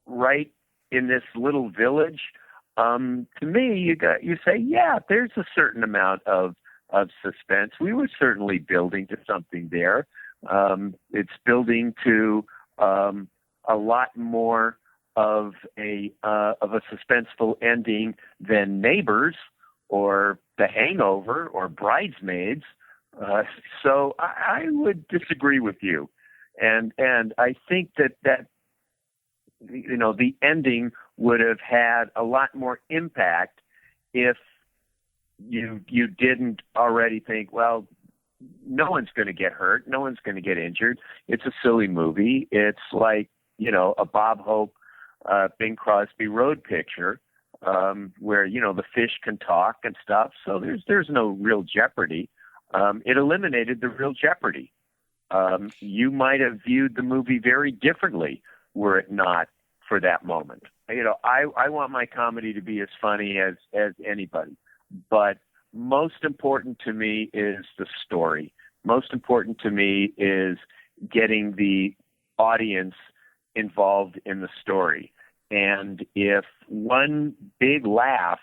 right in this little village. To me, you say, yeah, there's a certain amount of suspense. We were certainly building to something there. It's building to a lot more of a suspenseful ending than Neighbors or The Hangover or Bridesmaids. So I would disagree with you. And I think that the ending would have had a lot more impact if you didn't already think, well, no one's going to get hurt, no one's going to get injured. It's a silly movie. It's like, a Bob Hope, Bing Crosby road picture, where, the fish can talk and stuff. So there's no real jeopardy. It eliminated the real jeopardy. You might have viewed the movie very differently were it not for that moment. I want my comedy to be as funny as anybody, but most important to me is the story. Most important to me is getting the audience involved in the story. And if one big laugh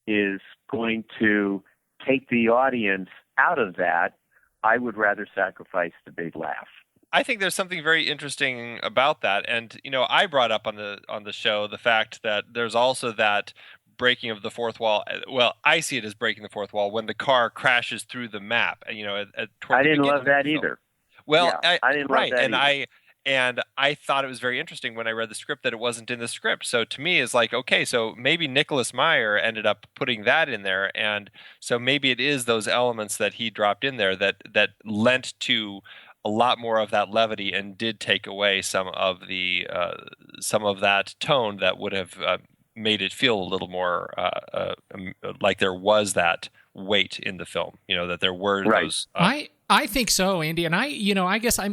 is going to take the audience out of that, I would rather sacrifice the big laugh. I think there's something very interesting about that. And, I brought up on the show the fact that there's also that breaking of the fourth wall. Well, I see it as breaking the fourth wall when the car crashes through the map. I didn't love that either. Well, yeah, I didn't love that either. And I thought it was very interesting when I read the script that it wasn't in the script. So to me, it's like, okay, so maybe Nicholas Meyer ended up putting that in there. And so maybe it is those elements that he dropped in there that lent to a lot more of that levity and did take away some of that tone that would have made it feel a little more like there was that weight in the film, that there were those. I think so, Andy, and I guess I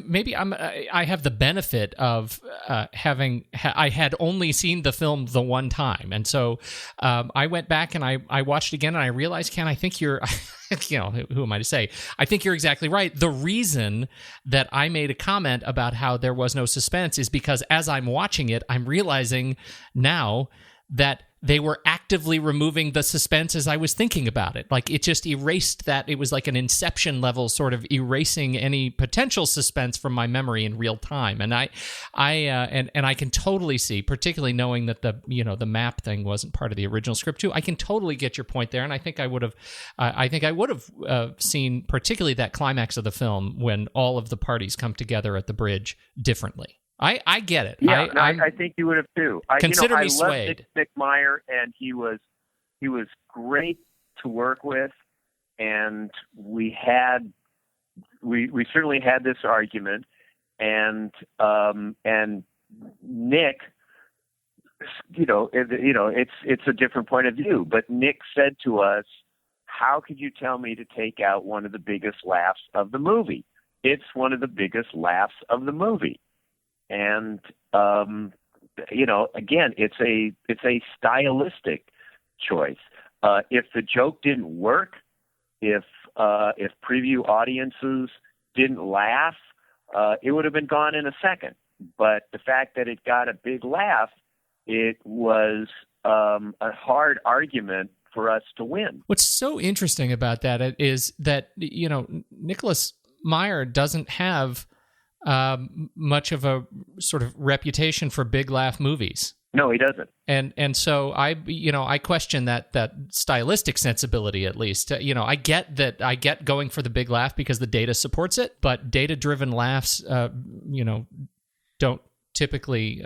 have the benefit of I had only seen the film the one time, and so I went back and I watched it again, and I realized, Ken, I think you're, who am I to say? I think you're exactly right. The reason that I made a comment about how there was no suspense is because as I'm watching it, I'm realizing now that they were actively removing the suspense as I was thinking about it. Like, it just erased that. It was like an Inception level sort of erasing any potential suspense from my memory in real time. And I can totally see, particularly knowing that the map thing wasn't part of the original script too. I can totally get your point there. And I think I would have seen particularly that climax of the film when all of the parties come together at the bridge differently. I get it. Yeah, I think you would have too. Consider me I swayed. love Nick Meyer, and he was great to work with, and we certainly had this argument, and Nick, it's a different point of view, but Nick said to us, "How could you tell me to take out one of the biggest laughs of the movie? It's one of the biggest laughs of the movie." And, again, it's a stylistic choice. If the joke didn't work, if preview audiences didn't laugh, it would have been gone in a second. But the fact that it got a big laugh, it was a hard argument for us to win. What's so interesting about that is that, Nicholas Meyer doesn't have much of a sort of reputation for big laugh movies. No, he doesn't. And so I question that stylistic sensibility, at least. I get going for the big laugh because the data supports it, but data-driven laughs, don't typically,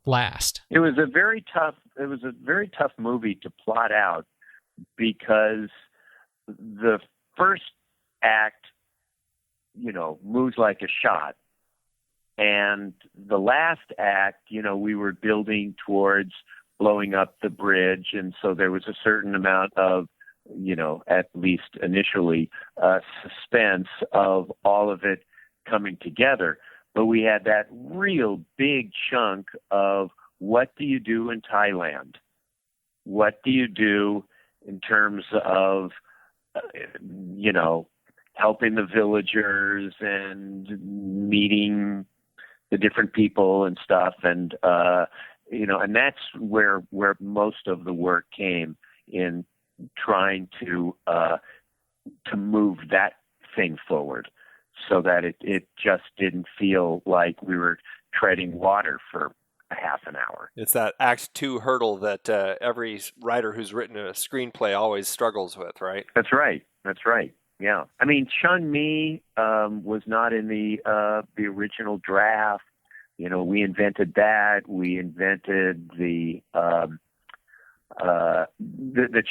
last. It was a very tough movie to plot out because the first act, moves like a shot. And the last act, we were building towards blowing up the bridge. And so there was a certain amount of, at least initially, suspense of all of it coming together. But we had that real big chunk of what do you do in Thailand? What do you do in terms of, helping the villagers and meeting the different people and stuff. And, and that's where most of the work came in trying to move that thing forward so that it just didn't feel like we were treading water for a half an hour. It's that Act 2 hurdle that every writer who's written a screenplay always struggles with, right? That's right. Yeah. I mean, Chun Mi was not in the original draft. We invented that. We invented the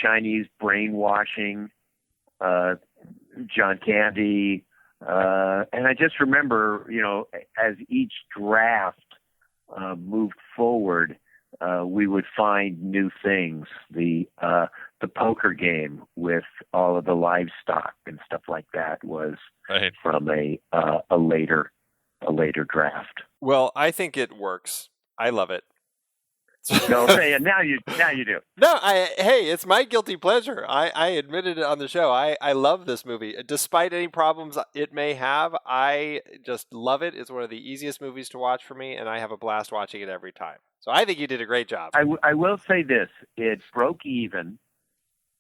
Chinese brainwashing, John Candy. And I just remember, as each draft moved forward, we would find new things. The poker game with all of the livestock and stuff like that was from a later draft. Well, I think it works. I love it. No, now you do. No, hey, it's my guilty pleasure. I admitted it on the show. I love this movie. Despite any problems it may have, I just love it. It's one of the easiest movies to watch for me, and I have a blast watching it every time. So I think you did a great job. I will say this. It broke even.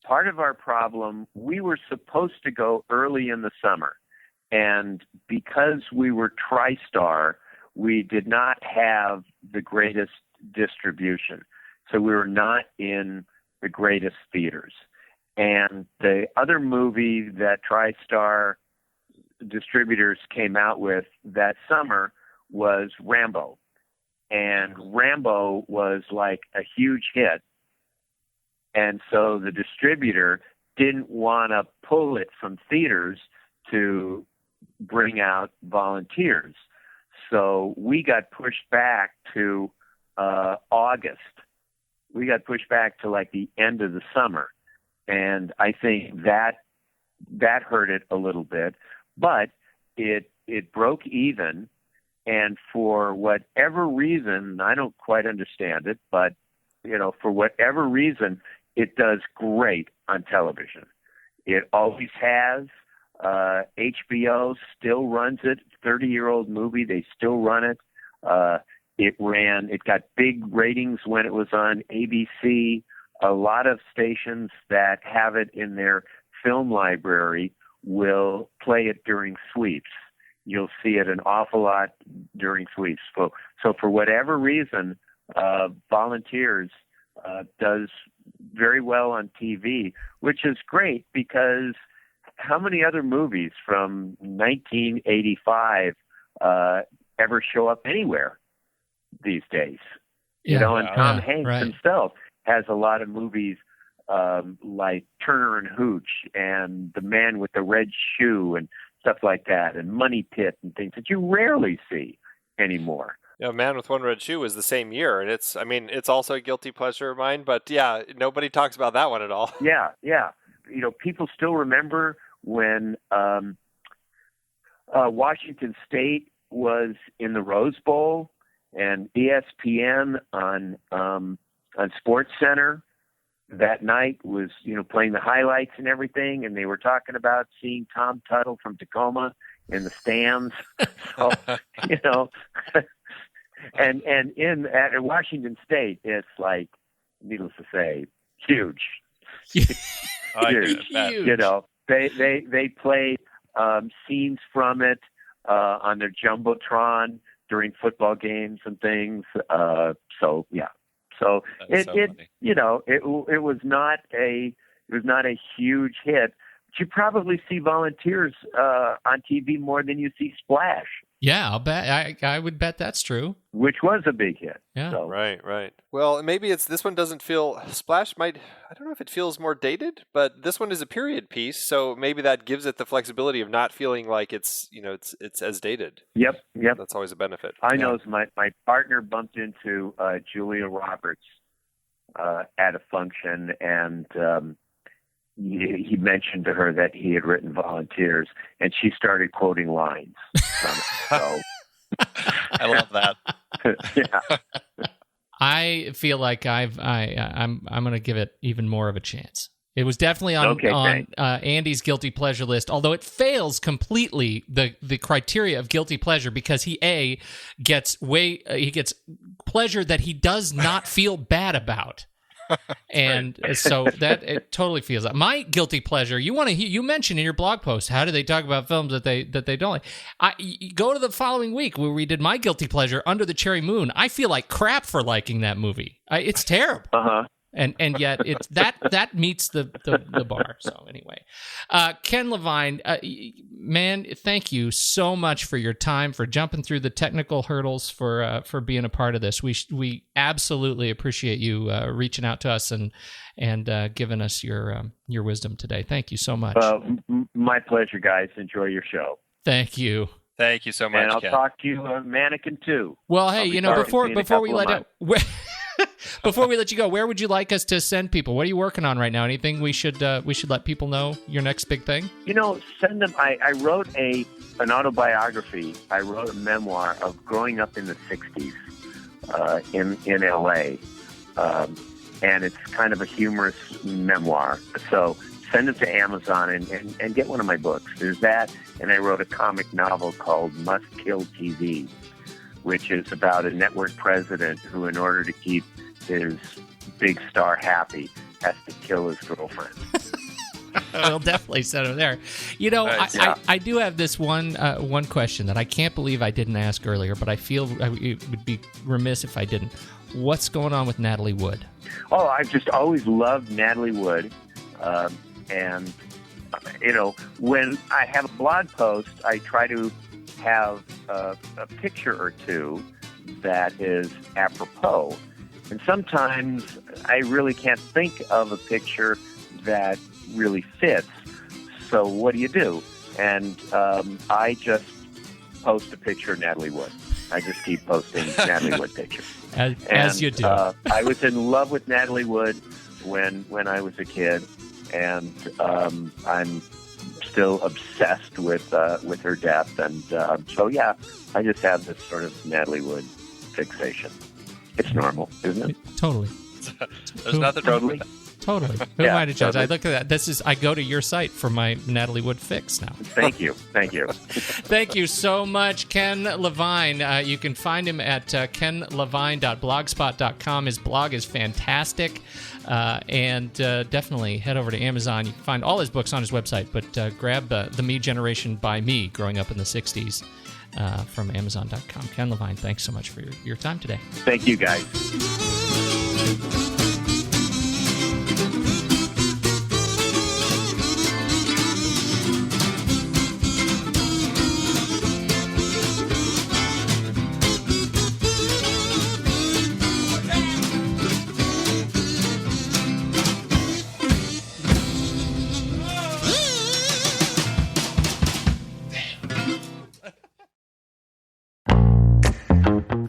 Part of our problem, we were supposed to go early in the summer. And because we were TriStar, we did not have the greatest distribution. So we were not in the greatest theaters. And the other movie that TriStar distributors came out with that summer was Rambo. And Rambo was like a huge hit. And so the distributor didn't want to pull it from theaters to bring out volunteers. So we got pushed back to August. We got pushed back to like the end of the summer. And I think that that hurt it a little bit, but it broke even. And for whatever reason, I don't quite understand it, but for whatever reason, it does great on television. It always has. HBO still runs it. 30-year-old movie, they still run it. It got big ratings when it was on ABC. A lot of stations that have it in their film library will play it during sweeps. You'll see it an awful lot during sweeps. So for whatever reason, Volunteers does very well on TV, which is great because how many other movies from 1985 ever show up anywhere these days? And Tom Hanks himself has a lot of movies like Turner and Hooch and The Man with the Red Shoe and stuff like that, and Money Pit and things that you rarely see anymore. Yeah, Man with One Red Shoe was the same year, and it's also a guilty pleasure of mine, but yeah, nobody talks about that one at all. Yeah. People still remember when Washington State was in the Rose Bowl, and ESPN on Sports Center that night was, playing the highlights and everything, and they were talking about seeing Tom Tuttle from Tacoma in the stands. So, and at Washington State, it's like, needless to say, huge. Huge. They play scenes from it on their jumbotron during football games and things. So it was not a huge hit. But you probably see Volunteers on TV more than you see Splash. Yeah, I'll bet. I would bet that's true. Which was a big hit. Yeah. So. Right. Well, maybe this one doesn't feel, Splash might, I don't know if it feels more dated, but this one is a period piece, so maybe that gives it the flexibility of not feeling like it's as dated. Yep. That's always a benefit. I know my partner bumped into Julia Roberts at a function, and he mentioned to her that he had written Volunteers, and she started quoting lines from it. So. I love that. Yeah. I feel like I'm going to give it even more of a chance. It was definitely on Andy's guilty pleasure list, although it fails completely the criteria of guilty pleasure because he gets pleasure that he does not feel bad about. And so that it totally feels like my guilty pleasure. You mentioned in your blog post, how do they talk about films that they don't like? You go to the following week where we did my guilty pleasure, Under the Cherry Moon. I feel like crap for liking that movie. It's terrible. And yet it's that meets the bar. So anyway, Ken Levine, man, thank you so much for your time, for jumping through the technical hurdles, for being a part of this. We absolutely appreciate you reaching out to us and giving us your wisdom today. Thank you so much. My pleasure, guys. Enjoy your show. Thank you. Thank you so much. And I'll Ken. talk to you, Mannequin 2. Well, hey, before we let before we let you go, where would you like us to send people? What are you working on right now? Anything we should let people know? Your next big thing? Send them. I wrote an autobiography. I wrote a memoir of growing up in the '60s in LA, and it's kind of a humorous memoir. So send it to Amazon and get one of my books. There's that, and I wrote a comic novel called Must Kill TV, which is about a network president who, in order to keep his big star happy, has to kill his girlfriend. I'll definitely send him there. Nice. I do have this one question that I can't believe I didn't ask earlier, but I feel it would be remiss if I didn't. What's going on with Natalie Wood? Oh, I've just always loved Natalie Wood. And, when I have a blog post, I try to have a picture or two that is apropos. And sometimes I really can't think of a picture that really fits. So what do? And I just post a picture of Natalie Wood. I just keep posting Natalie Wood pictures. As you do. I was in love with Natalie Wood when I was a kid. And I'm still obsessed with her death. And so, yeah, I just have this sort of Natalie Wood fixation. It's normal, isn't it? Totally. There's nothing wrong with that. Totally. Who am I to judge? I look at that. I go to your site for my Natalie Wood fix now. Thank you. Thank you so much, Ken Levine. You can find him at kenlevine.blogspot.com. His blog is fantastic. And definitely head over to Amazon. You can find all his books on his website, but grab The Me Generation by Me, growing up in the 60s, from Amazon.com. Ken Levine, thanks so much for your time today. Thank you, guys.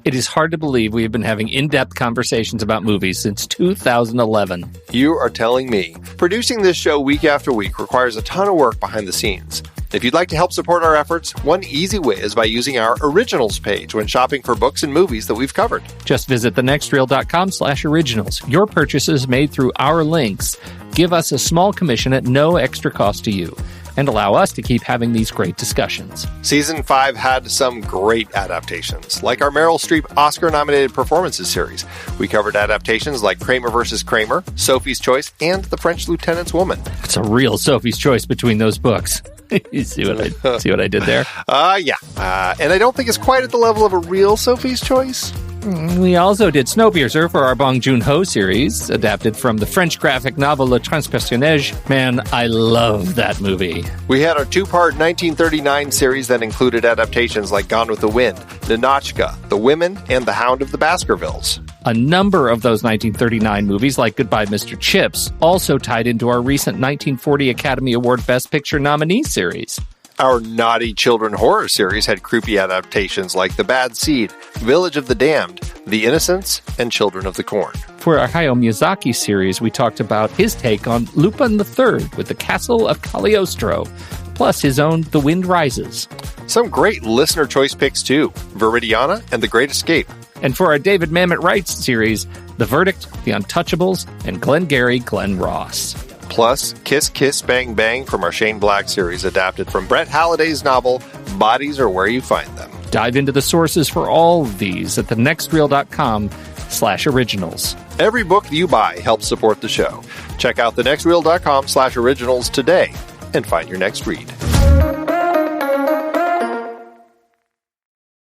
It is hard to believe we have been having in-depth conversations about movies since 2011. You are telling me. Producing this show week after week requires a ton of work behind the scenes. If you'd like to help support our efforts, one easy way is by using our Originals page when shopping for books and movies that we've covered. Just visit thenextreel.com/originals. Your purchases made through our links give us a small commission at no extra cost to you, and allow us to keep having these great discussions. Season 5 had some great adaptations, like our Meryl Streep Oscar-nominated performances series. We covered adaptations like Kramer vs. Kramer, Sophie's Choice, and The French Lieutenant's Woman. It's a real Sophie's Choice between those books. You see what I did there? Yeah. And I don't think it's quite at the level of a real Sophie's Choice. We also did Snowpiercer for our Bong Joon-ho series, adapted from the French graphic novel Le Transpersonnage. Man, I love that movie. We had our two-part 1939 series that included adaptations like Gone with the Wind, Ninotchka, The Women, and The Hound of the Baskervilles. A number of those 1939 movies, like Goodbye, Mr. Chips, also tied into our recent 1940 Academy Award Best Picture nominee series. Our Naughty Children horror series had creepy adaptations like The Bad Seed, Village of the Damned, The Innocents, and Children of the Corn. For our Hayao Miyazaki series, we talked about his take on Lupin III with the Castle of Cagliostro, plus his own The Wind Rises. Some great listener choice picks too, Viridiana and The Great Escape. And for our David Mamet Wright series, The Verdict, The Untouchables, and Glengarry Glen Ross. Plus, Kiss Kiss Bang Bang from our Shane Black series, adapted from Brett Halliday's novel, Bodies Are Where You Find Them. Dive into the sources for all of these at thenextreel.com/originals. Every book you buy helps support the show. Check out thenextreel.com/originals today and find your next read.